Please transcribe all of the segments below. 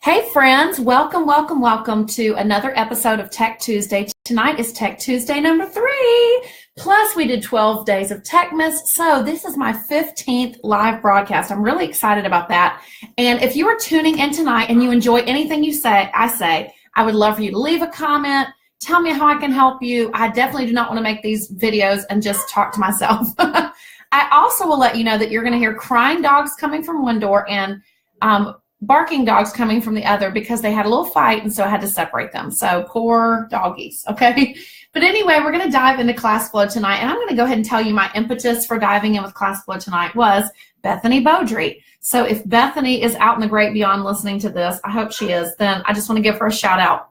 Hey friends, welcome to another episode of Tech Tuesday. Tonight is Tech Tuesday number 3. Plus we did 12 days of Techmas. So this is my 15th live broadcast. I'm really excited about that. And if you are tuning in tonight and you enjoy anything I would love for you to leave a comment. Tell me how I can help you. I definitely do not want to make these videos and just talk to myself. I also will let you know that you're going to hear crying dogs coming from one door and barking dogs coming from the other because they had a little fight, and so I had to separate them. So poor doggies, okay? But anyway, we're going to dive into Classflow tonight, and I'm going to go ahead and tell you my impetus for diving in with Classflow tonight was Bethany Beaudry. So if Bethany is out in the great beyond listening to this, I hope she is, then I just want to give her a shout out.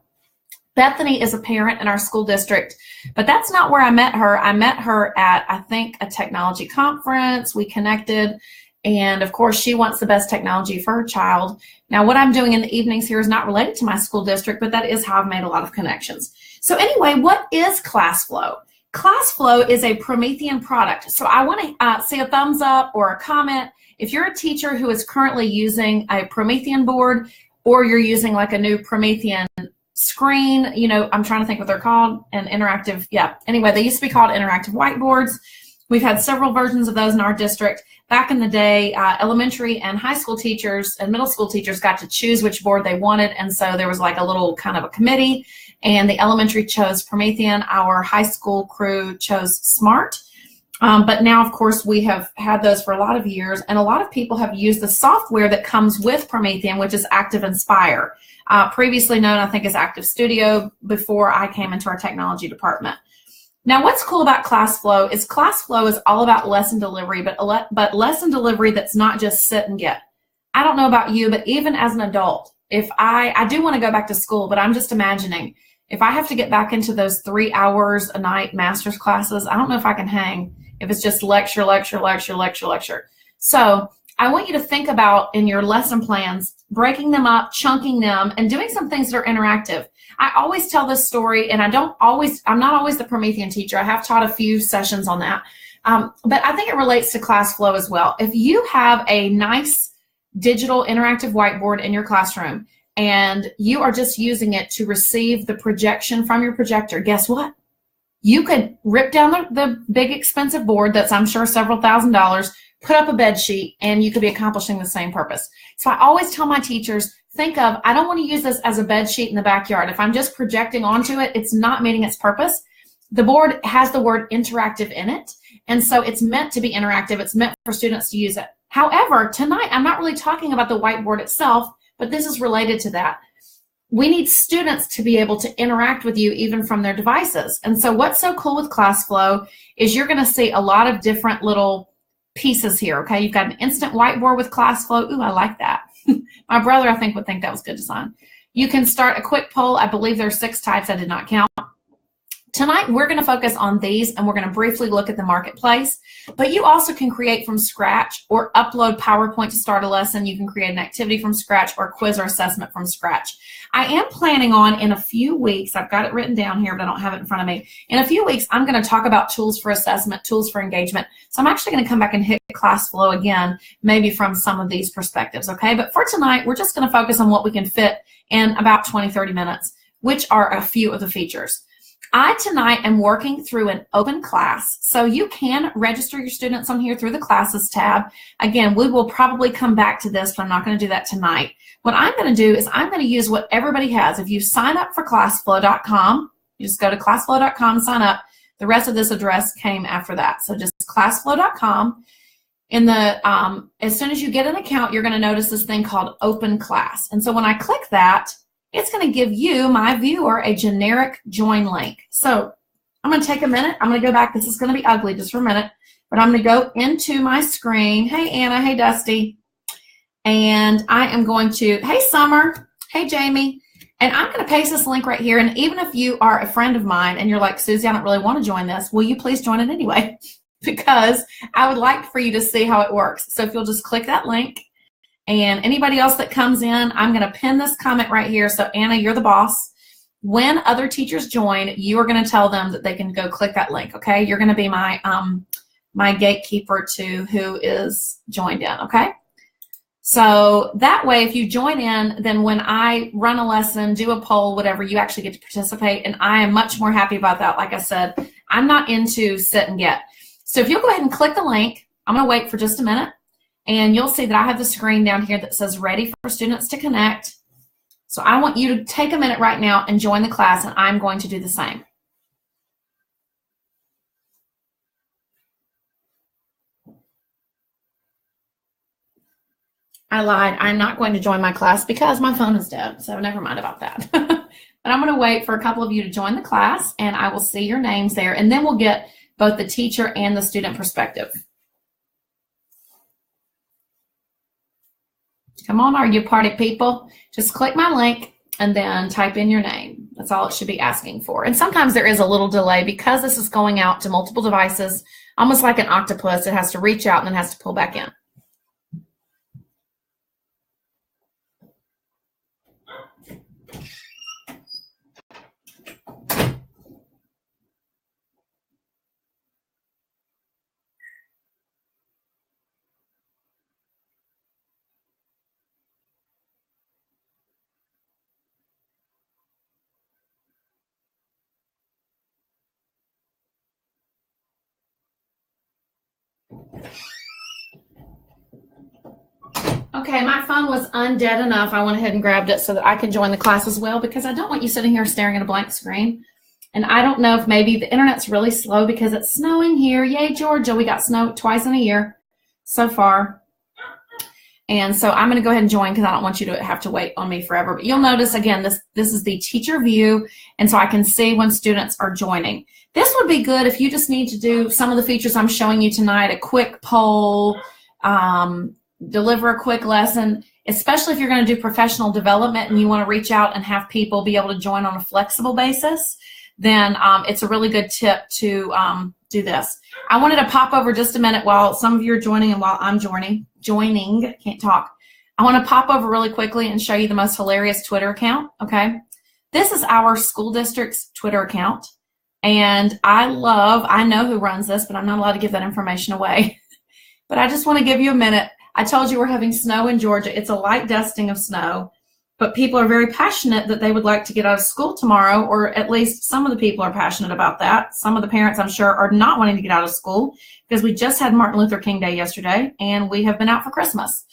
Bethany is a parent in our school district, but that's not where I met her. I met her at, I think, a technology conference. We connected. And of course, she wants the best technology for her child. Now, what I'm doing in the evenings here is not related to my school district, but that is how I've made a lot of connections. So anyway, what is Classflow? Classflow is a Promethean product. So I want to see a thumbs up or a comment. If you're a teacher who is currently using a Promethean board, or you're using like a new Promethean screen, you know, I'm trying to think what they're called, an interactive, Anyway, they used to be called interactive whiteboards. We've had several versions of those in our district. Back in the day, elementary and high school teachers and middle school teachers got to choose which board they wanted, and so there was like a little kind of a committee, and the elementary chose Promethean. Our high school crew chose Smart. But now, of course, we have had those for a lot of years, and a lot of people have used the software that comes with Promethean, which is Active Inspire, previously known, I think, as Active Studio before I came into our technology department. Now, what's cool about Classflow is all about lesson delivery, but lesson delivery that's not just sit and get. I don't know about you, but even as an adult, if I do want to go back to school, but I'm just imagining if I have to get back into those 3 hours a night master's classes, I don't know if I can hang if it's just lecture. So I want you to think about in your lesson plans, breaking them up, chunking them, and doing some things that are interactive. I always tell this story, and I'm not always the Promethean teacher. I have taught a few sessions on that. But I think it relates to Classflow as well. If you have a nice digital interactive whiteboard in your classroom and you are just using it to receive the projection from your projector, guess what? You could rip down the big expensive board that's, I'm sure, several $1,000s, put up a bed sheet, and you could be accomplishing the same purpose. So I always tell my teachers, think of, I don't want to use this as a bed sheet in the backyard. If I'm just projecting onto it, it's not meeting its purpose. The board has the word interactive in it, and so it's meant to be interactive. It's meant for students to use it. However, tonight, I'm not really talking about the whiteboard itself, but this is related to that. We need students to be able to interact with you even from their devices. And so what's so cool with Classflow is you're going to see a lot of different little pieces here, okay? You've got an instant whiteboard with Classflow. Ooh, I like that. My brother, I think, would think that was good design. You can start a quick poll. I believe there are 6 types. I did not count. Tonight, we're going to focus on these, and we're going to briefly look at the marketplace. But you also can create from scratch or upload PowerPoint to start a lesson. You can create an activity from scratch or quiz or assessment from scratch. I am planning on, in a few weeks, I've got it written down here, but I don't have it in front of me. In a few weeks, I'm going to talk about tools for assessment, tools for engagement. So I'm actually going to come back and hit Classflow again, maybe from some of these perspectives, okay? But for tonight, we're just going to focus on what we can fit in about 20, 30 minutes, which are a few of the features. I tonight am working through an open class, so you can register your students on here through the classes tab. Again, we will probably come back to this, but I'm not going to do that tonight. What I'm going to do is I'm going to use what everybody has. If you sign up for classflow.com, you just go to classflow.com, sign up. The rest of this address came after that. So just classflow.com. As soon as you get an account, you're going to notice this thing called Open Class. And so when I click that, it's going to give you, my viewer, a generic join link. So I'm going to take a minute. I'm going to go back. This is going to be ugly just for a minute, but I'm going to go into my screen. Hey, Anna. Hey, Dusty. And I am going to, hey, Summer. Hey, Jamie. And I'm going to paste this link right here. And even if you are a friend of mine and you're like, Suzy, I don't really want to join this, will you please join it anyway? Because I would like for you to see how it works. So if you'll just click that link. And anybody else that comes in, I'm going to pin this comment right here. So, Anna, you're the boss. When other teachers join, you are going to tell them that they can go click that link, okay? You're going to be my gatekeeper to who is joined in, okay? So that way, if you join in, then when I run a lesson, do a poll, whatever, you actually get to participate. And I am much more happy about that. Like I said, I'm not into sit and get. So if you'll go ahead and click the link, I'm going to wait for just a minute. And you'll see that I have the screen down here that says ready for students to connect. So I want you to take a minute right now and join the class, and I'm going to do the same. I lied. I'm not going to join my class because my phone is dead, so never mind about that. But I'm going to wait for a couple of you to join the class, and I will see your names there, and then we'll get both the teacher and the student perspective. Come on, are you party people? Just click my link and then type in your name. That's all it should be asking for. And sometimes there is a little delay because this is going out to multiple devices, almost like an octopus. It has to reach out and then has to pull back in. Okay, my phone was undead enough. I went ahead and grabbed it so that I can join the class as well, because I don't want you sitting here staring at a blank screen. And I don't know if maybe the internet's really slow because it's snowing here. Yay, Georgia. We got snow twice in a year so far. And so I'm going to go ahead and join because I don't want you to have to wait on me forever. But you'll notice, again, this is the teacher view, and so I can see when students are joining. This would be good if you just need to do some of the features I'm showing you tonight, a quick poll, deliver a quick lesson, especially if you're going to do professional development and you want to reach out and have people be able to join on a flexible basis, then it's a really good tip to do this. I wanted to pop over just a minute while some of you are joining and while I'm joining, can't talk. I want to pop over really quickly and show you the most hilarious Twitter account, okay? This is our school district's Twitter account, and I know who runs this, but I'm not allowed to give that information away. But I just want to give you a minute. I told you we're having snow in Georgia. It's a light dusting of snow, but people are very passionate that they would like to get out of school tomorrow, or at least some of the people are passionate about that. Some of the parents, I'm sure, are not wanting to get out of school because we just had Martin Luther King Day yesterday, and we have been out for Christmas.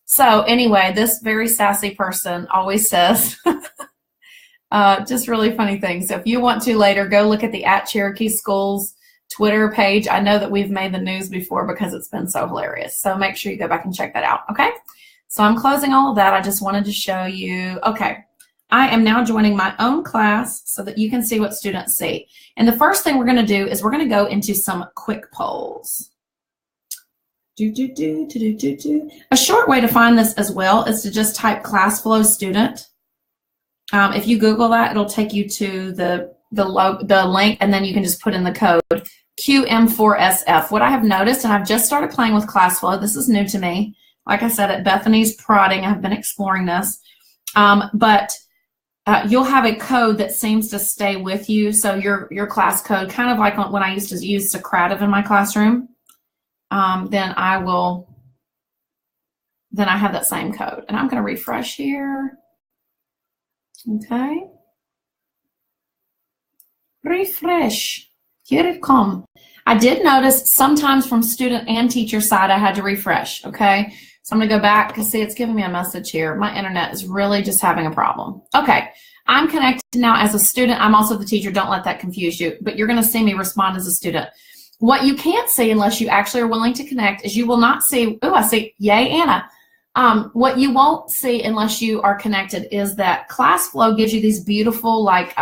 So anyway, this very sassy person always says just really funny things. So if you want to later, go look at the @Cherokee Schools Twitter page. I know that we've made the news before because it's been so hilarious. So make sure you go back and check that out, okay? So I'm closing all of that. I just wanted to show you, okay, I am now joining my own class so that you can see what students see. And the first thing we're going to do is we're going to go into some quick polls. A short way to find this as well is to just type Classflow student. If you Google that, it'll take you to the link, and then you can just put in the code QM4SF. What I have noticed, and I've just started playing with Classflow, this is new to me. Like I said, at Bethany's Prodding, I've been exploring this. But you'll have a code that seems to stay with you. So your class code, kind of like when I used to use Socrative in my classroom, then I have that same code. And I'm going to refresh here. Okay. Refresh. Here it comes. I did notice sometimes from student and teacher side I had to refresh, okay? So I'm going to go back because, see, it's giving me a message here. My internet is really just having a problem. Okay, I'm connected now as a student. I'm also the teacher. Don't let that confuse you, but you're going to see me respond as a student. What you can't see unless you actually are willing to connect is you will not see, oh, I see, yay, Anna. What you won't see unless you are connected is that Classflow gives you these beautiful, like,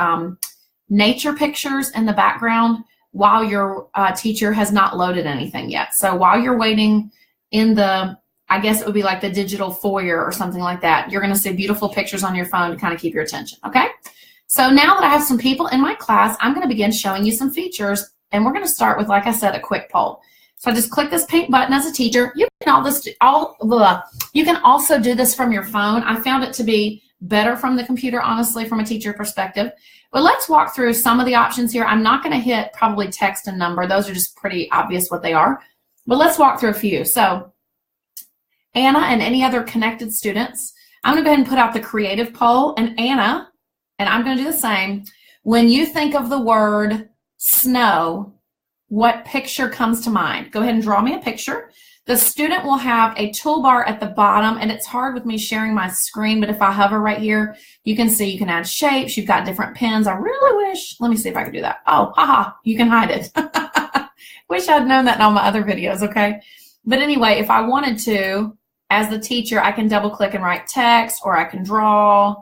nature pictures in the background while your teacher has not loaded anything yet. So while you're waiting in the, I guess it would be like the digital foyer or something like that, you're going to see beautiful pictures on your phone to kind of keep your attention, okay? So now that I have some people in my class, I'm going to begin showing you some features, and we're going to start with, like I said, a quick poll. So I just click this pink button as a teacher. You can also do this from your phone. I found it to be better from the computer, honestly, from a teacher perspective. But let's walk through some of the options here. I'm not going to hit probably text and number. Those are just pretty obvious what they are. But let's walk through a few. So Anna and any other connected students, I'm going to go ahead and put out the creative poll. And Anna, and I'm going to do the same. When you think of the word snow, what picture comes to mind? Go ahead and draw me a picture. The student will have a toolbar at the bottom, and it's hard with me sharing my screen, but if I hover right here, you can see you can add shapes. You've got different pins. I really wish, let me see if I can do that. Oh, haha, you can hide it. Wish I'd known that in all my other videos, okay? But anyway, if I wanted to, as the teacher, I can double click and write text, or I can draw.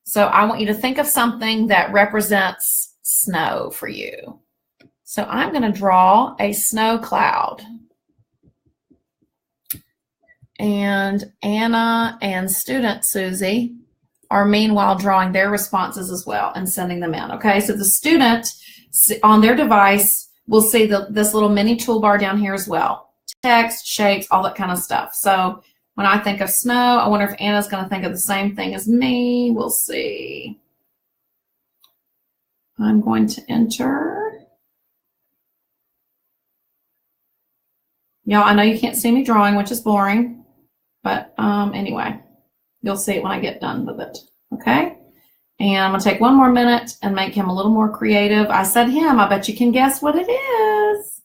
So I want you to think of something that represents snow for you. So I'm going to draw a snow cloud. And Anna and student Suzy are meanwhile drawing their responses as well and sending them in. Okay, so the student on their device will see this little mini toolbar down here as well. Text, shapes, all that kind of stuff. So when I think of snow, I wonder if Anna's going to think of the same thing as me. We'll see. I'm going to enter. Y'all, I know you can't see me drawing, which is boring. But anyway, you'll see it when I get done with it, okay? And I'm going to take one more minute and make him a little more creative. I said him. I bet you can guess what it is.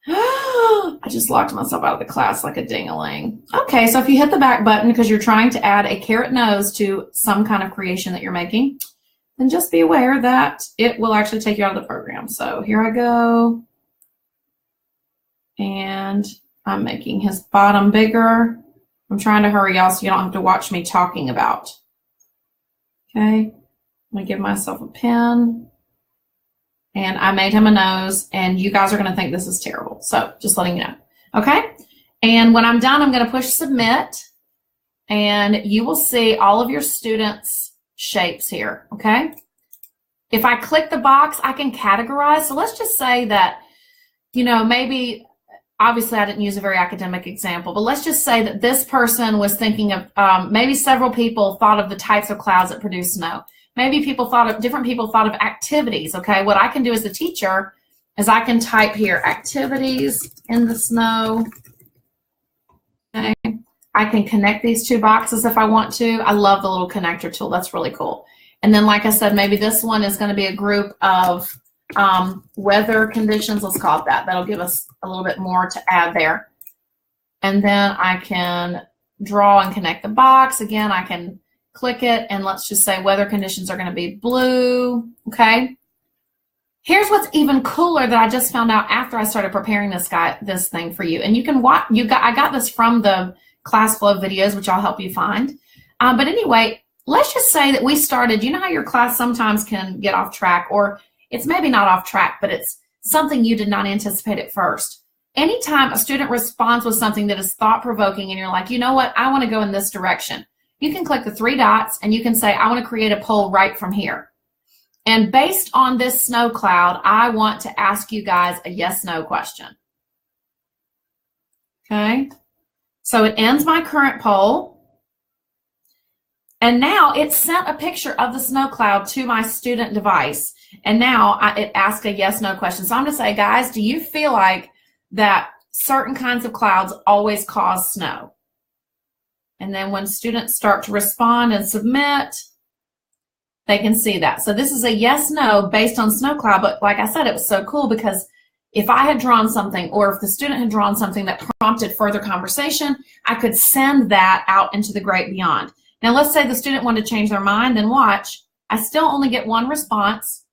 I just locked myself out of the class like a ding-a-ling. Okay, so if you hit the back button because you're trying to add a carrot nose to some kind of creation that you're making, then just be aware that it will actually take you out of the program. So here I go. And I'm making his bottom bigger. I'm trying to hurry, y'all, so you don't have to watch me talking about. Okay, I'm going to give myself a pen. And I made him a nose, and you guys are going to think this is terrible. So just letting you know. Okay, and when I'm done, I'm going to push submit, and you will see all of your students' shapes here. Okay, if I click the box, I can categorize. So let's just say that, you know, maybe... Obviously, I didn't use a very academic example, but let's just say that this person was thinking of, maybe several people thought of the types of clouds that produce snow. Maybe different people thought of activities, okay? What I can do as a teacher is I can type here, activities in the snow. Okay. I can connect these two boxes if I want to. I love the little connector tool. That's really cool. And then, like I said, maybe this one is going to be a group of weather conditions, let's call it that. That'll give us a little bit more to add there. And then I can draw and connect the box. Again, I can click it, and let's just say weather conditions are going to be blue. Okay. Here's what's even cooler that I just found out after I started preparing this thing for you. And you can watch. I got this from the Classflow videos, which I'll help you find. But anyway, let's just say that we started. You know how your class sometimes can get off track, or it's maybe not off track, but it's something you did not anticipate at first. Anytime a student responds with something that is thought-provoking and you're like, you know what, I want to go in this direction, you can click the three dots and you can say, I want to create a poll right from here. And based on this snow cloud, I want to ask you guys a yes-no question. Okay, so it ends my current poll. And now it sent a picture of the snow cloud to my student device. And now it asked a yes-no question. So I'm going to say, guys, do you feel like that certain kinds of clouds always cause snow? And then when students start to respond and submit, they can see that. So this is a yes-no based on snow cloud. But like I said, it was so cool because if I had drawn something, or if the student had drawn something that prompted further conversation, I could send that out into the great beyond. Now, let's say the student wanted to change their mind, then watch. I still only get one response.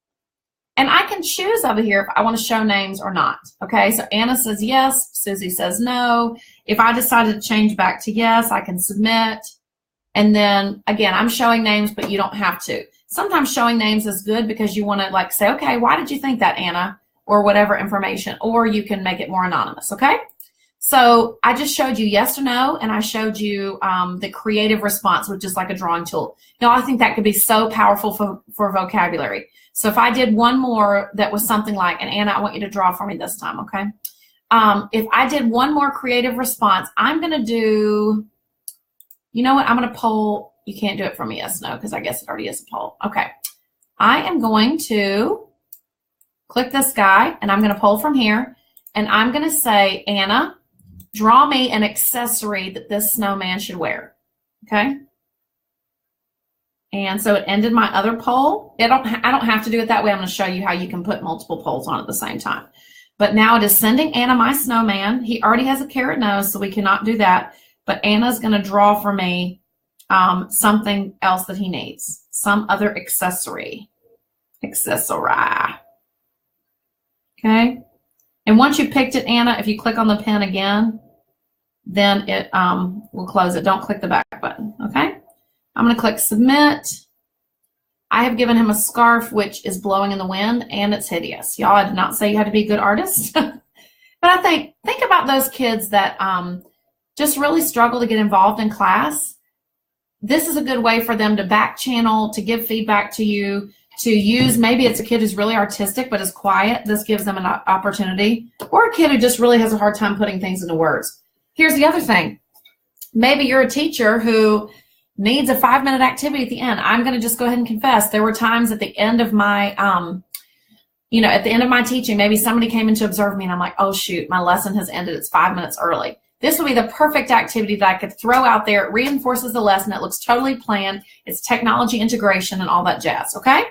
And I can choose over here if I want to show names or not. Okay, so Anna says yes, Suzy says no. If I decided to change back to yes, I can submit. And then, again, I'm showing names, but you don't have to. Sometimes showing names is good because you want to like say, okay, why did you think that, Anna? Or whatever information. Or you can make it more anonymous, okay? So I just showed you yes or no, and I showed you the creative response, which is like a drawing tool. Now, I think that could be so powerful for vocabulary. So if I did one more that was something like, and Anna, I want you to draw for me this time, okay? If I did one more creative response, I'm going to do, you know what, I'm going to poll. You can't do it for me, yes, no, because I guess it already is a poll. Okay. I am going to click this guy, and I'm going to poll from here, and I'm going to say, Anna, draw me an accessory that this snowman should wear. Okay. And so it ended my other poll. I don't have to do it that way. I'm going to show you how you can put multiple polls on at the same time. But now it is sending Anna my snowman. He already has a carrot nose, so we cannot do that. But Anna's going to draw for me something else that he needs. Some other accessory. Accessory. Okay. And once you picked it, Anna, if you click on the pen again, then it will close it. Don't click the back button. Okay. I'm going to click submit. I have given him a scarf, which is blowing in the wind, and it's hideous. Y'all, I did not say you had to be a good artist. But I think about those kids that just really struggle to get involved in class. This is a good way for them to back channel, to give feedback to you, to use. Maybe it's a kid who's really artistic but is quiet. This gives them an opportunity. Or a kid who just really has a hard time putting things into words. Here's the other thing. Maybe you're a teacher who needs a 5-minute activity at the end. I'm going to just go ahead and confess. There were times at the end of my, at the end of my teaching, maybe somebody came in to observe me and I'm like, oh shoot, my lesson has ended. It's 5 minutes early. This would be the perfect activity that I could throw out there. It reinforces the lesson. It looks totally planned. It's technology integration and all that jazz. Okay.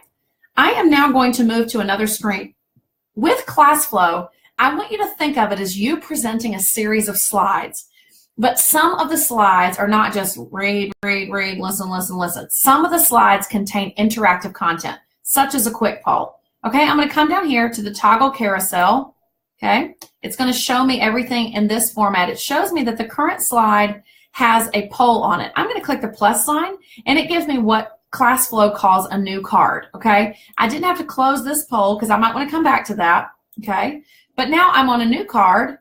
I am now going to move to another screen. With Classflow, I want you to think of it as you presenting a series of slides. But some of the slides are not just read, listen, listen, listen. Some of the slides contain interactive content, such as a quick poll. Okay, I'm going to come down here to the toggle carousel. Okay, it's going to show me everything in this format. It shows me that the current slide has a poll on it. I'm going to click the plus sign, and it gives me what Classflow calls a new card. Okay, I didn't have to close this poll because I might want to come back to that. Okay, but now I'm on a new card.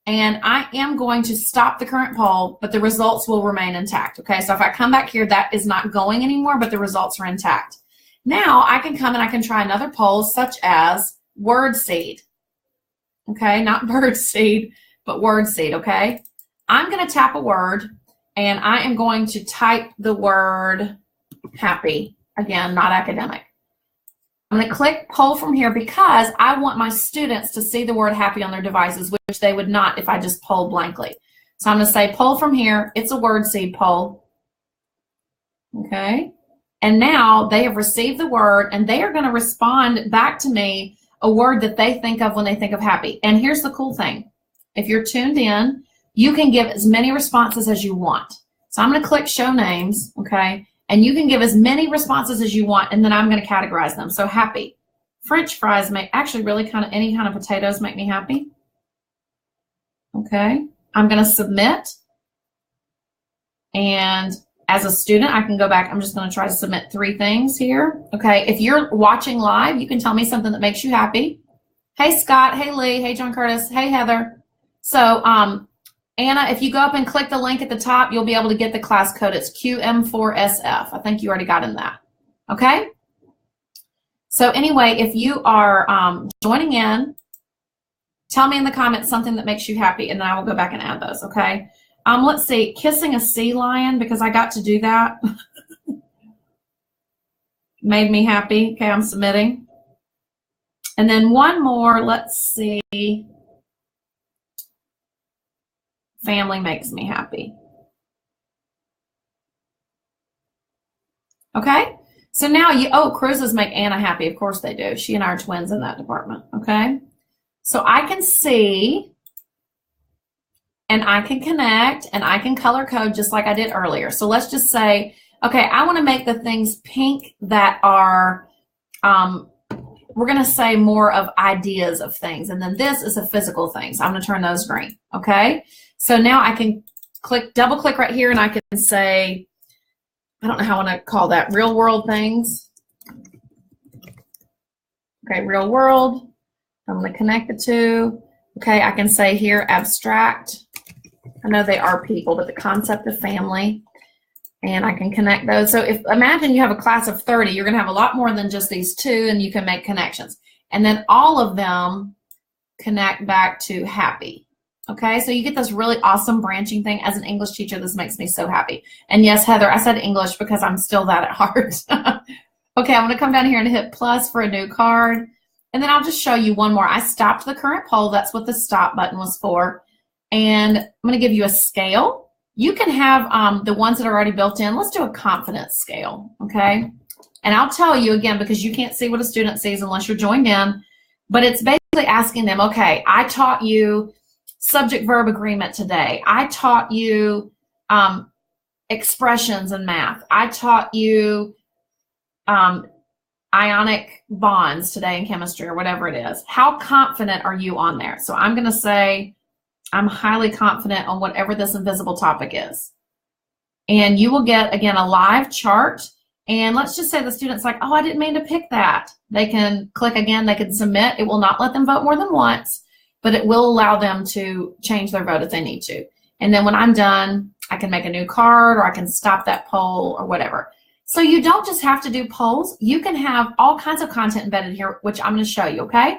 And I am going to stop the current poll, but the results will remain intact. Okay, so if I come back here, that is not going anymore, but the results are intact. Now I can come and I can try another poll, such as word seed. Okay, not bird seed, but word seed. Okay, I'm going to tap a word and I am going to type the word happy. Again, not academic. I'm going to click poll from here because I want my students to see the word happy on their devices, which they would not if I just polled blankly. So I'm going to say poll from here. It's a word seed poll. Okay. And now they have received the word and they are going to respond back to me a word that they think of when they think of happy. And here's the cool thing. If you're tuned in, you can give as many responses as you want. So I'm going to click show names. Okay. And you can give as many responses as you want, and then I'm going to categorize them. So happy. French fries make, actually really any kind of potatoes make me happy. Okay. I'm going to submit. And as a student, I can go back. I'm just going to try to submit 3 things here. Okay. If you're watching live, you can tell me something that makes you happy. Hey, Scott. Hey, Lee. Hey, John Curtis. Hey, Heather. So, Anna, if you go up and click the link at the top, you'll be able to get the class code. It's QM4SF. I think you already got in that. Okay? So anyway, if you are joining in, tell me in the comments something that makes you happy, and then I will go back and add those, okay? Let's see, kissing a sea lion, because I got to do that. Made me happy. Okay, I'm submitting. And then one more, let's see. Family makes me happy. Okay, so now cruises make Anna happy. Of course they do. She and I are twins in that department. Okay, so I can see and I can connect and I can color code just like I did earlier. So let's just say, okay, I want to make the things pink that are, we're going to say more of ideas of things. And then this is a physical thing. So I'm going to turn those green. Okay. So now I can double click right here and I can say, I don't know how I want to call that, real world things. Okay, real world. I'm going to connect the two. Okay, I can say here abstract. I know they are people, but the concept of family. And I can connect those. So imagine you have a class of 30, you're going to have a lot more than just these 2, and you can make connections. And then all of them connect back to happy. Okay, so you get this really awesome branching thing. As an English teacher, this makes me so happy. And yes, Heather, I said English because I'm still that at heart. Okay, I'm going to come down here and hit plus for a new card. And then I'll just show you one more. I stopped the current poll. That's what the stop button was for. And I'm going to give you a scale. You can have the ones that are already built in. Let's do a confidence scale, okay? And I'll tell you again, because you can't see what a student sees unless you're joined in, but it's basically asking them, okay, I taught you subject-verb agreement today. I taught you expressions in math. I taught you ionic bonds today in chemistry or whatever it is. How confident are you on there? So I'm going to say I'm highly confident on whatever this invisible topic is. And you will get, again, a live chart. And let's just say the student's like, oh, I didn't mean to pick that. They can click again. They can submit. It will not let them vote more than once, but it will allow them to change their vote if they need to. And then when I'm done, I can make a new card, or I can stop that poll or whatever. So you don't just have to do polls. You can have all kinds of content embedded here, which I'm going to show you, okay?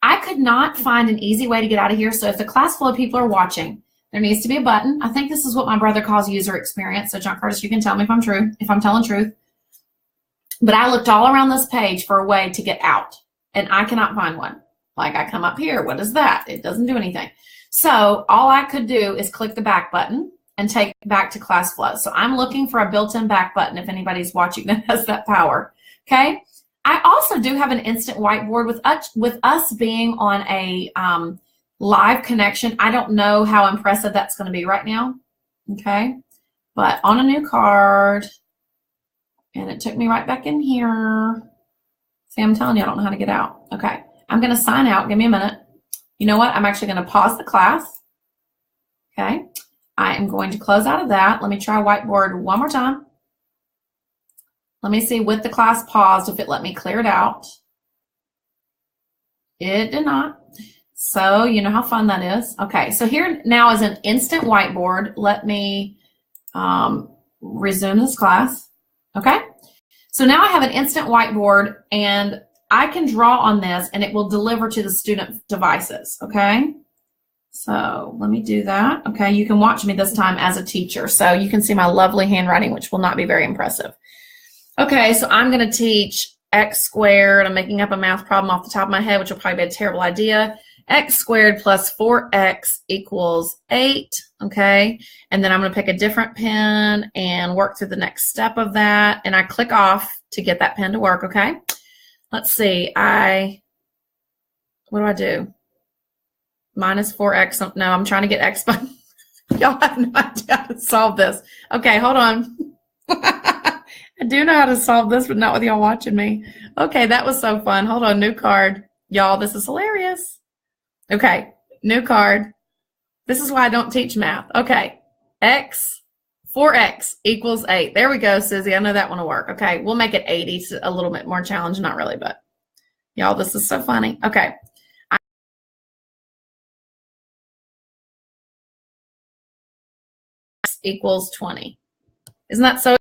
I could not find an easy way to get out of here. So if the Classflow people are watching, there needs to be a button. I think this is what my brother calls user experience. So John Curtis, you can tell me if I'm telling truth. But I looked all around this page for a way to get out, and I cannot find one. Like, I come up here, what is that? It doesn't do anything. So all I could do is click the back button and take back to Classflow. So I'm looking for a built-in back button if anybody's watching that has that power, okay? I also do have an instant whiteboard with us being on a live connection. I don't know how impressive that's going to be right now, okay? But on a new card, and it took me right back in here. See, I'm telling you, I don't know how to get out. Okay, I'm going to sign out. Give me a minute. You know what? I'm actually going to pause the class, okay? I am going to close out of that. Let me try Whiteboard one more time. Let me see with the class paused if it let me clear it out. It did not. So you know how fun that is. Okay, so here now is an instant whiteboard. Let me resume this class. Okay, so now I have an instant whiteboard, and I can draw on this, and it will deliver to the student devices. Okay. So let me do that. Okay, you can watch me this time as a teacher. So you can see my lovely handwriting, which will not be very impressive. Okay, so I'm going to teach x squared. I'm making up a math problem off the top of my head, which will probably be a terrible idea. X squared plus 4x equals 8. Okay, and then I'm going to pick a different pen and work through the next step of that. And I click off to get that pen to work. Okay, let's see. What do I do? Minus 4x. No, I'm trying to get x by. Y'all have no idea how to solve this. Okay, hold on. I do know how to solve this, but not with y'all watching me. Okay, that was so fun. Hold on, new card. Y'all, this is hilarious. Okay, new card. This is why I don't teach math. Okay, 4x equals 8. There we go, Suzy. I know that one will work. Okay, we'll make it 80. It's a little bit more challenge. Not really, but y'all, this is so funny. Okay. Equals 20. Isn't that so?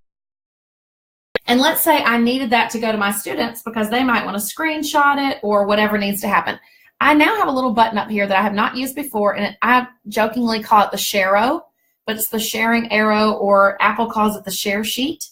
And let's say I needed that to go to my students because they might want to screenshot it or whatever needs to happen. I now have a little button up here that I have not used before, and I jokingly call it the share-o, but it's the sharing arrow, or Apple calls it the share sheet.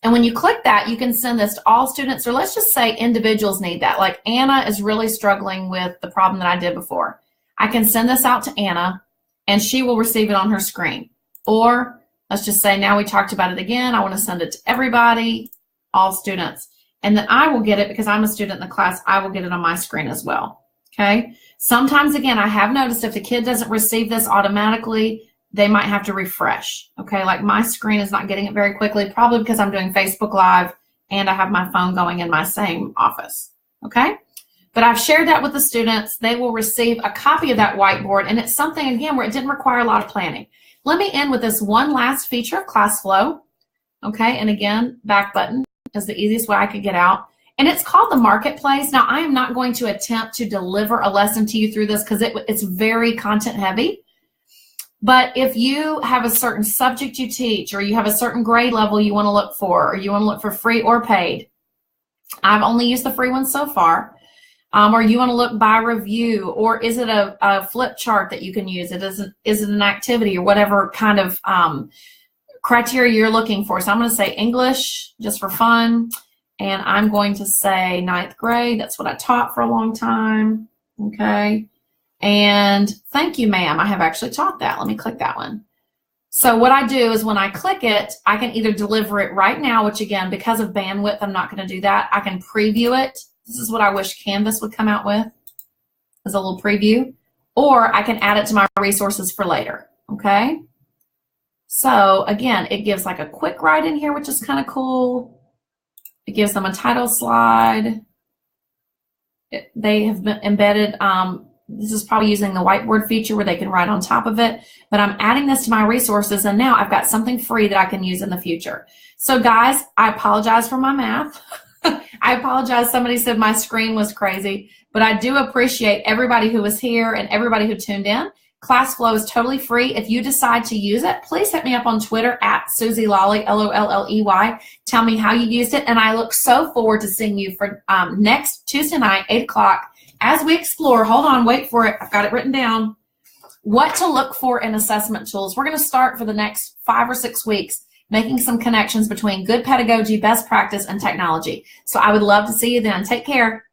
And when you click that, you can send this to all students, or let's just say individuals need that. Like Anna is really struggling with the problem that I did before. I can send this out to Anna, and she will receive it on her screen. Or let's just say now we talked about it again. I want to send it to everybody, all students. And then I will get it because I'm a student in the class. I will get it on my screen as well. Okay. Sometimes, again, I have noticed if the kid doesn't receive this automatically, they might have to refresh. Okay. Like my screen is not getting it very quickly, probably because I'm doing Facebook Live and I have my phone going in my same office. Okay. But I've shared that with the students. They will receive a copy of that whiteboard. And it's something, again, where it didn't require a lot of planning. Let me end with this one last feature of Classflow. Okay, and again, back button is the easiest way I could get out. And it's called the Marketplace. Now, I am not going to attempt to deliver a lesson to you through this because it's very content heavy. But if you have a certain subject you teach, or you have a certain grade level you want to look for, or you want to look for free or paid, I've only used the free ones so far. Or you want to look by review, or is it a flip chart that you can use? Is it an activity, or whatever kind of criteria you're looking for? So I'm going to say English just for fun, and I'm going to say 9th grade. That's what I taught for a long time. Okay, And thank you, ma'am. I have actually taught that. Let me click that one. So what I do is when I click it, I can either deliver it right now, which again, because of bandwidth, I'm not going to do that. I can preview it. This is what I wish Canvas would come out with as a little preview. Or I can add it to my resources for later, okay? So again, it gives like a quick write in here, which is kind of cool. It gives them a title slide. They have been embedded, this is probably using the whiteboard feature where they can write on top of it, but I'm adding this to my resources and now I've got something free that I can use in the future. So guys, I apologize for my math. I apologize, somebody said my screen was crazy, but I do appreciate everybody who was here and everybody who tuned in. Classflow is totally free. If you decide to use it, please hit me up on Twitter at Suzy Lolley, Lolley. Tell me how you used it, and I look so forward to seeing you for next Tuesday night, 8 o'clock, as we explore, hold on, wait for it, I've got it written down, what to look for in assessment tools. We're going to start for the next 5 or 6 weeks making some connections between good pedagogy, best practice, and technology. So I would love to see you then. Take care.